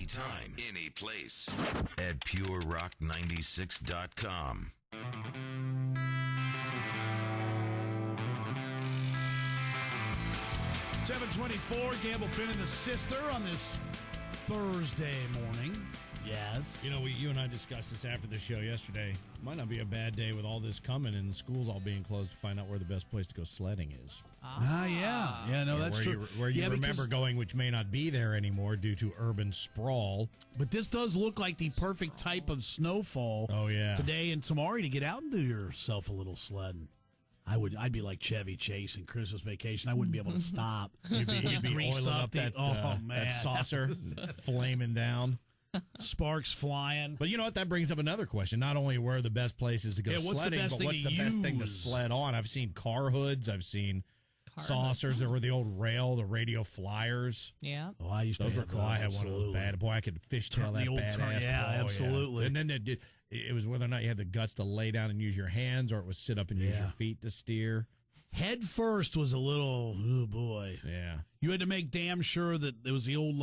anytime, any place at purerock96.com. 7:24, Gamble Finn and the sister on this Thursday morning. Yes. You know, you and I discussed this after the show yesterday. Might not be a bad day with all this coming and schools all being closed to find out where the best place to go sledding is. Yeah. Yeah, no, that's true. Where you remember going, which may not be there anymore due to urban sprawl. But this does look like the perfect type of snowfall. Oh, yeah. Today and tomorrow to get out and do yourself a little sledding. I'd be like Chevy Chase in Christmas Vacation. I wouldn't be able to stop. You'd be oiling up that saucer, flaming down. Sparks flying. But you know what? That brings up another question. Not only where are the best places to go sledding, but what's the best thing to sled on? I've seen car hoods. I've seen saucers that were the old rail, the radio flyers. Yeah. Oh, I used to those were cool. I had one of those bad. Boy, I could fishtail that badass. Yeah, absolutely. Yeah. And then it was whether or not you had the guts to lay down and use your hands, or it was sit up and use your feet to steer. Head first was a little, oh boy. Yeah. You had to make damn sure that it was the old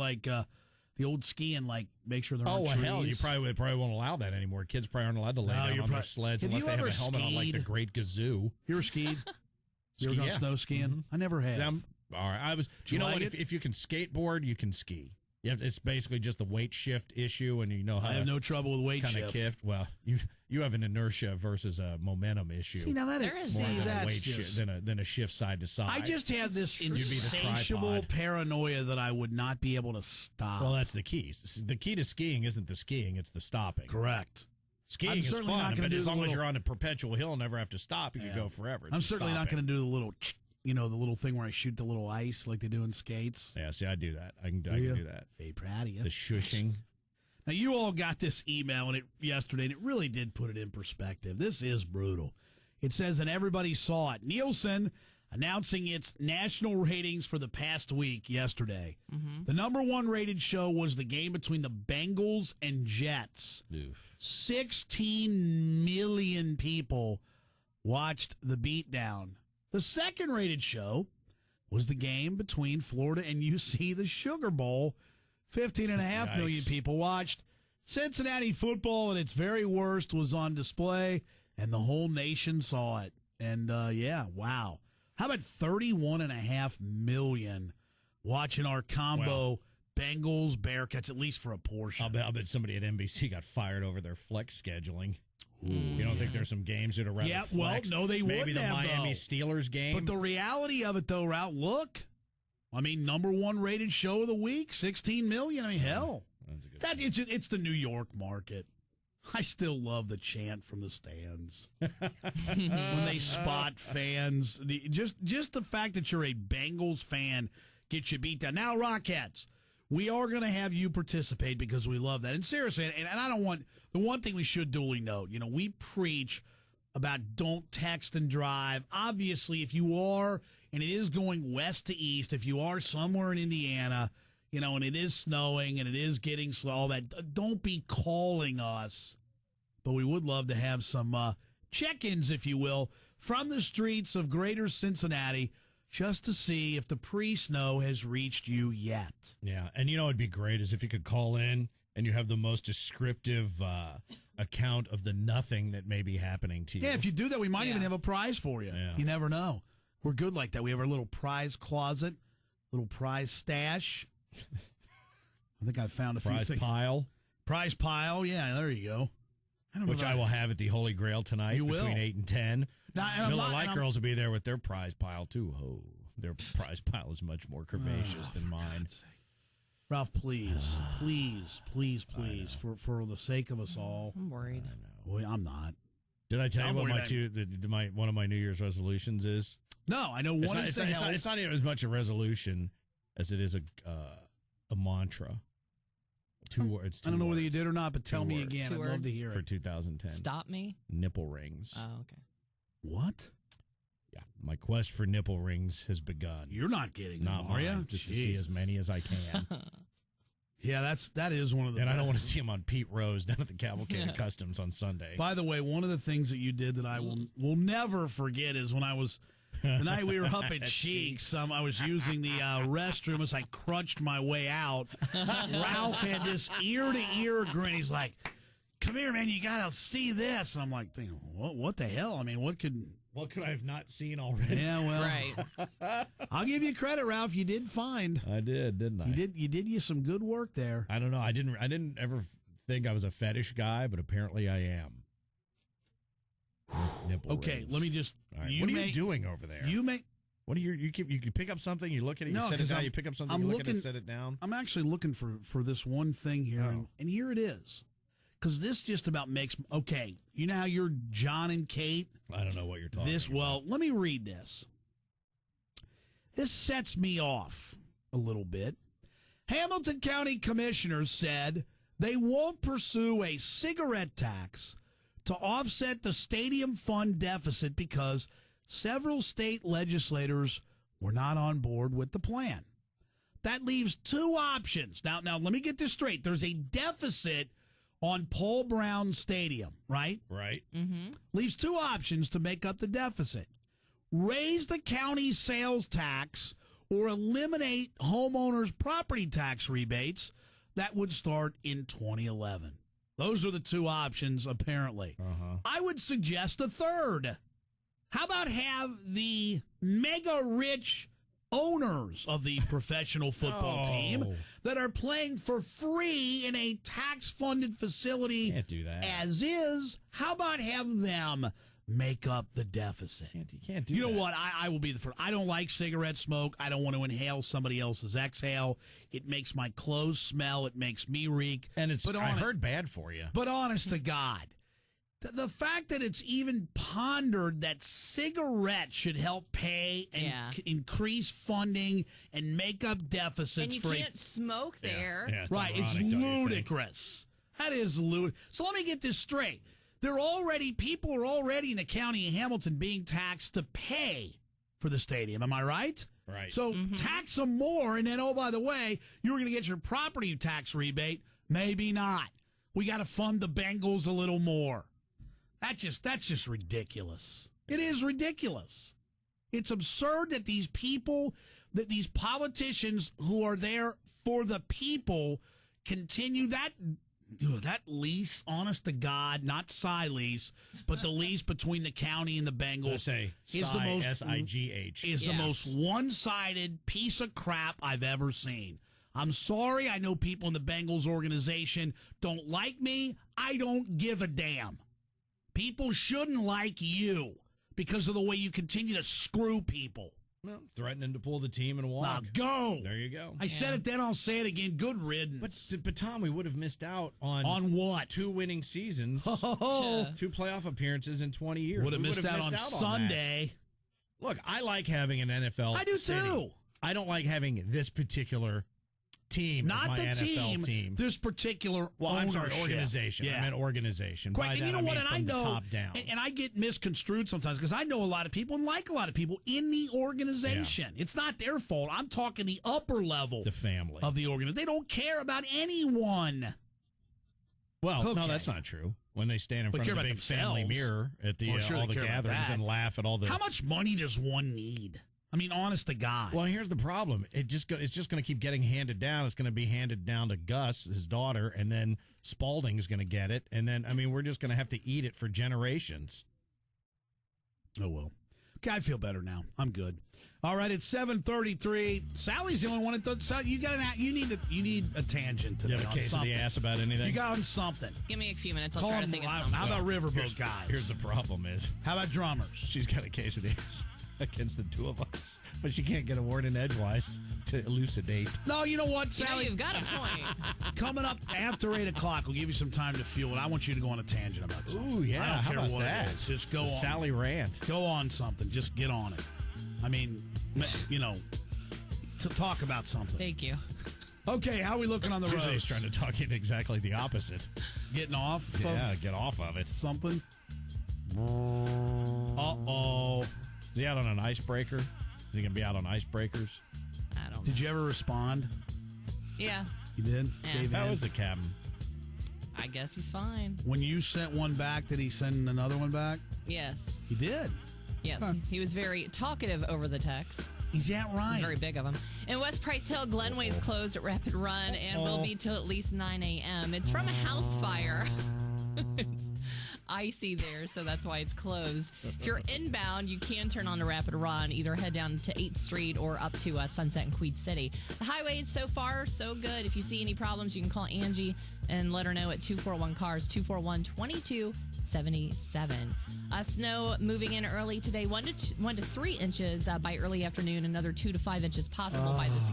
the old skiing, make sure there aren't trees. Hell, you probably won't allow that anymore. Kids probably aren't allowed to lay down on their sleds unless they have a helmet on like the Great Gazoo. You ever skied? You ever gone snow skiing? Mm-hmm. I never have. All right, you know what? If you can skateboard, you can ski. It's basically just the weight shift issue, and you know how I have no trouble with weight shift. Well, you have an inertia versus a momentum issue. See, now that's than a shift side to side. I just have this insatiable paranoia that I would not be able to stop. Well, that's the key. The key to skiing isn't the skiing; it's the stopping. Correct. Skiing is fun, but as long as you're on a perpetual hill and never have to stop, you can go forever. I'm certainly not going to do the little. The little thing where I shoot the little ice like they do in skates. Yeah, see, I do that. I can do that. Very proud of you. The shushing. Now, you all got this email yesterday, and it really did put it in perspective. This is brutal. It says, and everybody saw it. Nielsen announcing its national ratings for the past week yesterday. Mm-hmm. The number one rated show was the game between the Bengals and Jets. Oof. 16 million people watched the beatdown. The second rated show was the game between Florida and UC, the Sugar Bowl. 15.5 million people watched. Cincinnati football at its very worst was on display, and the whole nation saw it. And, wow. How about 31.5 million watching our combo Bengals, Bearcats, at least for a portion? I'll bet somebody at NBC got fired over their flex scheduling. You don't think there's some games that are rather flex? Well, no, they wouldn't have, maybe the Miami Steelers game. But the reality of it, though, look. I mean, number one rated show of the week, 16 million. I mean, hell. It's the New York market. I still love the chant from the stands. When they spot fans. Just the fact that you're a Bengals fan gets you beat down. Now, Rockettes. We are going to have you participate because we love that. And seriously, and I don't want, the one thing we should duly note, we preach about don't text and drive. Obviously, if you are, and it is going west to east, if you are somewhere in Indiana, and it is snowing and it is getting slow, all that, don't be calling us. But we would love to have some check-ins, if you will, from the streets of greater Cincinnati, just to see if the pre-snow has reached you yet. Yeah, and it'd be great is if you could call in and you have the most descriptive account of the nothing that may be happening to you. Yeah, if you do that, we might even have a prize for you. Yeah. You never know. We're good like that. We have our little prize closet, little prize stash. I think I found a few things. Prize pile, yeah, there you go. I will have at the Holy Grail tonight between 8 and 10. Miller Lite girls will be there with their prize pile, too. Oh, their prize pile is much more curvaceous than mine. Ralph, please, for the sake of us all. I'm worried. Well, I'm not. Did I tell you what one of my New Year's resolutions is? No, I know one is to help. It's not even as much a resolution as it is a mantra. Two words. I don't know whether you did or not, but tell me again. I'd love to hear it. For 2010. Stop me? Nipple rings. Oh, okay. What? Yeah, my quest for nipple rings has begun. You're not getting them, are you? Just to see as many as I can. Yeah, that is one of the. And I don't want to see them on Pete Rose down at the Cavalcade Customs on Sunday. By the way, one of the things that you did that I will never forget is when I was The night we were up at Cheeks, I was using the restroom as I crunched my way out. Ralph had this ear-to-ear grin. He's like, come here, man, you got to see this. And I'm like, thinking, what the hell? I mean, what could I have not seen already? Yeah, well, Right. I'll give you credit, Ralph. You did find. I did, didn't I? You did some good work there. I don't know. I didn't ever think I was a fetish guy, but apparently I am. Nipple Okay, rings. let me just. Right. What are you doing over there? What do you pick up something, you look at it, you set it down, you pick up something, you look at it, set it down? I'm actually looking for this one thing here, and here it is. Because this just about makes, okay, you know how you're John and Kate? I don't know what you're talking about. Well, let me read this. This sets me off a little bit. Hamilton County commissioners said they won't pursue a cigarette tax to offset the stadium fund deficit because several state legislators were not on board with the plan. That leaves two options. Now let me get this straight. There's a deficit on Paul Brown Stadium, right? Right. Mm-hmm. Leaves two options to make up the deficit. Raise the county sales tax or eliminate homeowners' property tax rebates that would start in 2011. Those are the two options, apparently. I would suggest a third. How about have the mega-rich owners of the professional football team that are playing for free in a tax-funded facility Can't do that. as is, how about have them make up the deficit? You can't do that. You know what? I will be the first. I don't like cigarette smoke. I don't want to inhale somebody else's exhale. It makes my clothes smell. It makes me reek. And I heard bad for you. But honest to God, the fact that it's even pondered that cigarettes should help pay and increase funding and make up deficits And you can't smoke there. Yeah, right, it's ludicrous. That is ludicrous. So let me get this straight. People are already in the county of Hamilton being taxed to pay for the stadium. Am I right? Right. So tax them more, and then, oh, by the way, you're going to get your property tax rebate. Maybe not. We got to fund the Bengals a little more. That's just ridiculous. It is ridiculous. It's absurd that these politicians who are there for the people continue that lease, honest to God, not lease, but the lease between the county and the Bengals is the most SIGH is the most one-sided piece of crap I've ever seen. I'm sorry. I know people in the Bengals organization don't like me. I don't give a damn. People shouldn't like you because of the way you continue to screw people. Well, threatening to pull the team and walk. Now go. There you go. I said it then, I'll say it again. Good riddance. But Tom, we would have missed out on what? 2 winning seasons, 2 playoff appearances in 20 years. Would have missed out on Sunday. Look, I like having an NFL I do city. too. I don't like having this particular team not as my the NFL team. This particular I'm sorry, ownership. organization. Yeah. I meant organization. Quite, and that, you know what? And I know, the top down. And I get misconstrued sometimes because I know a lot of people and like a lot of people in the organization. Yeah. It's not their fault. I'm talking the upper level, the family of the organization. They don't care about anyone. Well, no, that's not true. When they stand in front of the big family mirror at the all the gatherings and laugh at all the. How much money does one need? I mean, honest to God. Well, here's the problem. It's just going to keep getting handed down. It's going to be handed down to Gus, his daughter, and then Spalding's going to get it. And then, I mean, we're just going to have to eat it for generations. Oh, well. Okay, I feel better now. I'm good. All right, it's 7:33. Sally's the only one that does. You need a tangent today. You have a case something. of the ass about anything? You got on something. Give me a few minutes. I'll try to think of something. How about Riverboat guys? Here's the problem is. How about drummers? She's got a case of the ass against the two of us, but she can't get a word in edgewise to elucidate. No, you know what, Sally? You've got a point. Coming up after 8 o'clock, we'll give you some time to fuel it. I want you to go on a tangent about something. Ooh, yeah. I don't How care about what that? it is. Just go on. Sally rant. Go on something. Just get on it. I mean, to talk about something. Thank you. Okay, how are we looking on the road? Usually he's trying to talk in exactly the opposite. Getting off? Yeah, get off of it. Something? Uh-oh. Is he out on an icebreaker? Is he going to be out on icebreakers? I don't know. Did you ever respond? Yeah. You did? Yeah. How was the captain? I guess he's fine. When you sent one back, did he send another one back? Yes. He did? Yes, he was very talkative over the text. Is that right? It's very big of him. In West Price Hill, Glenway's closed at Rapid Run and will be till at least 9 a.m. It's from a house fire. It's icy there, so that's why it's closed. If you're inbound, you can turn on to Rapid Run, either head down to 8th Street or up to Sunset and Queen City. The highways so far, so good. If you see any problems, you can call Angie and let her know at 241-CARS, 241-2277. Snow moving in early today, 1 to 3 inches by early afternoon, another 2 to 5 inches possible by this